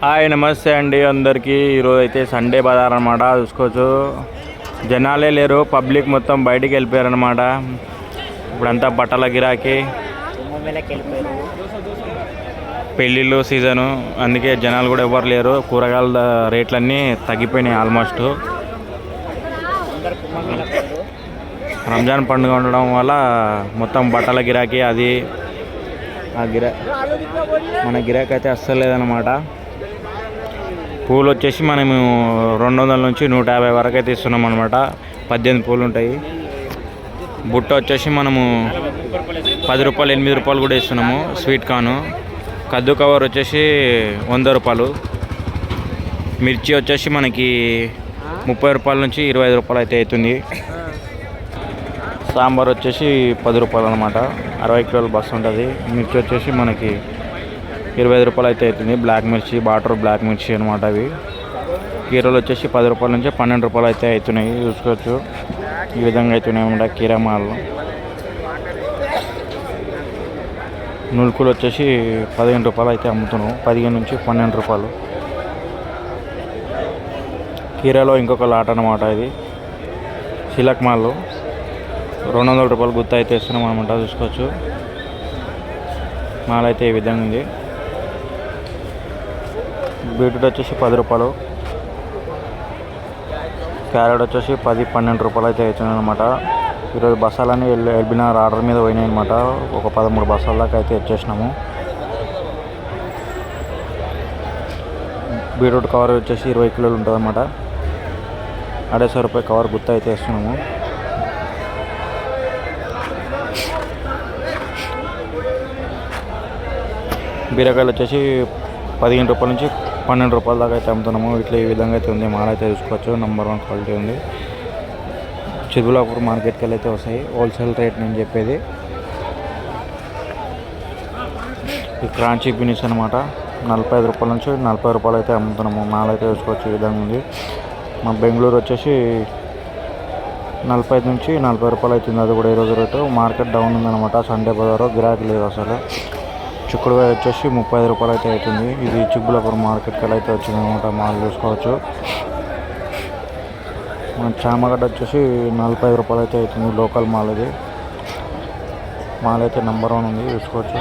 Hi నమస్తే అండి అందరికీ. ఈరోజు అయితే సండే బజార్ అనమాట. చూసుకోవచ్చు జనాలే లేరు, పబ్లిక్ మొత్తం బయటికి వెళ్ళిపోయారు అనమాట. ఇప్పుడంతా బట్టల గిరాకీ, పెళ్ళిళ్ళు సీజను, అందుకే జనాలు కూడా ఎవరు లేరు. కూరగాయల రేట్లన్నీ తగ్గిపోయినాయి ఆల్మోస్ట్. రంజాన్ పండుగ ఉండడం వల్ల మొత్తం బట్టల గిరాకీ అది మన గిరాకీ అయితే అస్సలు లేదనమాట. పూలు వచ్చేసి మనము 200 నుంచి 150 వరకు అయితే ఇస్తున్నాం అనమాట. 18 పూలు ఉంటాయి. బుట్ట వచ్చేసి మనము 10 రూపాయలు 8 రూపాయలు కూడా ఇస్తున్నాము. స్వీట్ కార్న్ కద్దు కవర్ వచ్చేసి 100 రూపాయలు. మిర్చి వచ్చేసి మనకి 30 రూపాయల నుంచి 25 రూపాయలు అయితే అవుతుంది. సాంబార్ వచ్చేసి 10 రూపాయలు అనమాట. 60 కిలోల బస్సు ఉంటుంది. మిర్చి వచ్చేసి మనకి 25 రూపాయలు అయితే అవుతుంది. బ్లాక్ మిర్చి, బాటర్ బ్లాక్ మిర్చి అనమాట. అవి కీరలు వచ్చేసి 10 రూపాయల నుంచి 12 రూపాయలు అయితే అవుతున్నాయి. చూసుకోవచ్చు ఈ విధంగా అవుతున్నాయి అనమాట కీరా మాలు. నులుకులు వచ్చేసి 15 రూపాయలు అయితే అమ్ముతున్నాం. 15 నుంచి 12 రూపాయలు. కీరాలో ఇంకొక లాట్ అనమాట. ఇది సిలక్ మాలు 200 రూపాయలు గుత్త అయితే ఇస్తున్నాం అనమాట. చూసుకోవచ్చు మాల్ అయితే ఈ విధంగా ఉంది. బీట్రూట్ వచ్చేసి 10 రూపాయలు. క్యారెట్ వచ్చేసి 10-12 రూపాయలు అయితే అవుతుంది అనమాట. ఈరోజు బస్సాలన్నీ ఎల్బినార్ ఆర్డర్ మీద పోయినాయి అనమాట. ఒక 13 బస్సాల దాకా అయితే వచ్చేసినాము. బీట్రూట్ కవర్ వచ్చేసి 20 కిలోలు ఉంటుంది అనమాట. 250 రూపాయలు కవర్ గుత్త అయితే ఇస్తున్నాము. బీరకాయలు వచ్చేసి 15 రూపాయల నుంచి 12 రూపాయల దాకా అయితే అమ్ముతున్నాము. ఇట్లా ఈ విధంగా అయితే ఉంది. మాల్ అయితే చూసుకోవచ్చు. నెంబర్ 1 క్వాలిటీ ఉంది. చిదులాపూర్ మార్కెట్కి వెళ్ళి అయితే వస్తాయి. హోల్సేల్ రేట్ నేను చెప్పేది. ఈ క్రాంచీ బినిస్ అనమాట. 45 రూపాయల నుంచి 40 రూపాయలు అయితే అమ్ముతున్నాము. మాల్ అయితే చూసుకోవచ్చు ఈ విధంగా ఉంది. మా బెంగళూరు వచ్చేసి 45 నుంచి 40 రూపాయలు అవుతుంది. అది కూడా ఈరోజు రేటు. మార్కెట్ డౌన్ ఉందన్నమాట. సండే బజారు గిరాకీ లేదు అసలు. చిక్కుడుకాయ వచ్చేసి 35 రూపాయలు అయితే అవుతుంది. ఇది చిక్కుబులాపూర్ మార్కెట్కి వెళ్ళి అయితే వచ్చింది అనమాట. మాల్ చూసుకోవచ్చు. మన చామగడ్డ వచ్చేసి 45 రూపాయలు అయితే అవుతుంది. లోకల్ మాల్ ఇది. మాల్ అయితే నెంబర్ 1 ఉంది. చూసుకోవచ్చు.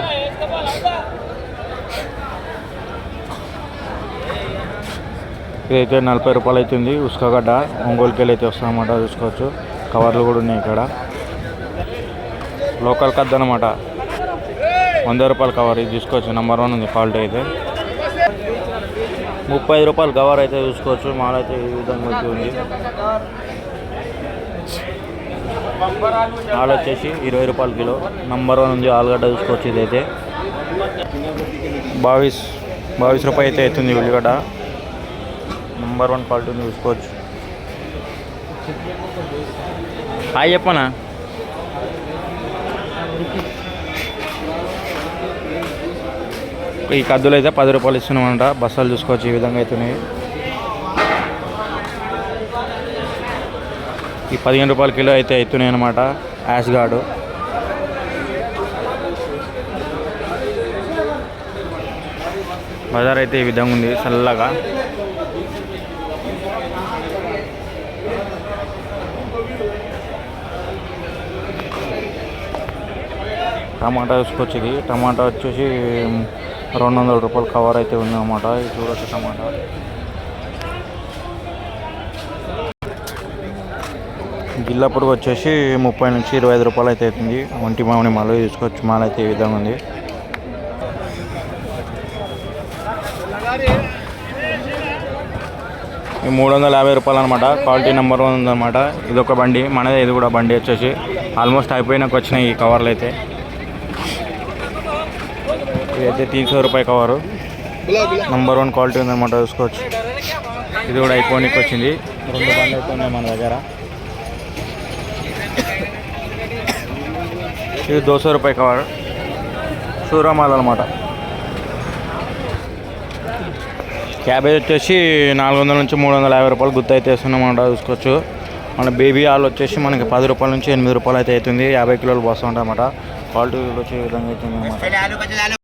ఇదైతే 40 రూపాయలు అవుతుంది. ఉస్కగడ్డ ఒంగోలుకి వెళ్ళి అయితే వస్తామన్నమాట. చూసుకోవచ్చు. కవర్లు కూడా ఉన్నాయి ఇక్కడ. లోకల్ కద్ద అనమాట. 100 రూపాయల కవర్ ఇది చూసుకోవచ్చు. నెంబర్ 1 ఉంది క్వాలిటీ అయితే. 30 రూపాయలు కవర్ అయితే చూసుకోవచ్చు. మాల్ అయితే ఈ విధంగా వచ్చి ఉంది. ఆలు వచ్చేసి 20 రూపాయల కిలో. నెంబర్ 1 ఉంది. ఆలుగడ్డ చూసుకోవచ్చు. ఇదైతే 22 రూపాయలు అయితే అవుతుంది. ఉల్లిగడ్డ నెంబర్ 1 క్వాలిటీ ఉంది. చూసుకోవచ్చు. హాయ్ చెప్పనా. ఈ కద్దులు అయితే 10 రూపాయలు ఇస్తున్నామంట. బస్సాలు చూసుకోవచ్చు. ఈ విధంగా అవుతున్నాయి. ఈ 15 రూపాయల కిలో అయితే అవుతున్నాయి అనమాట. యాష్ గార్డు బజార్ అయితే ఈ విధంగా ఉంది. చల్లగా టమాటా చూసుకోవచ్చు. ఇది టమాటా వచ్చేసి 200 రూపాయలు కవర్ అయితే ఉంది అన్నమాట. ఇది చూడవచ్చు. టమాటా గిల్ల పొడుగు వచ్చేసి 30 నుంచి 25 రూపాయలు అయితే అవుతుంది. ఒంటి మామిడి మాలు చూసుకోవచ్చు. మాల్ అయితే ఈ విధంగా ఉంది. ఈ 350 రూపాయలు అనమాట. క్వాలిటీ నెంబర్ 1 ఉందన్నమాట. ఇది ఒక బండి మనదే. ఇది కూడా బండి వచ్చేసి ఆల్మోస్ట్ అయిపోయినాక వచ్చినాయి ఈ కవర్లు అయితే. ఇదైతే 300 రూపాయల కవరు. నెంబర్ 1 క్వాలిటీ ఉందన్నమాట. చూసుకోవచ్చు. ఇది కూడా అయిపోయినాక వచ్చింది. 2 బండ్లు అయితే ఉన్నాయి మన దగ్గర. ఇది 200 రూపాయల కవర్. సూరామాల్ అనమాట. క్యాబేజ్ వచ్చేసి 400 నుంచి 350 రూపాయలు గుత్త అయితే వేస్తున్నామన్నమాట. చూసుకోవచ్చు. మన బేబీ ఆల్ వచ్చేసి మనకి 10 రూపాయల నుంచి 8 రూపాయలు అయితే అవుతుంది. 50 కిలోలు బస్తా ఉంటాయి అన్నమాట. క్వాలిటీ వచ్చే విధంగా అవుతుంది అన్నమాట.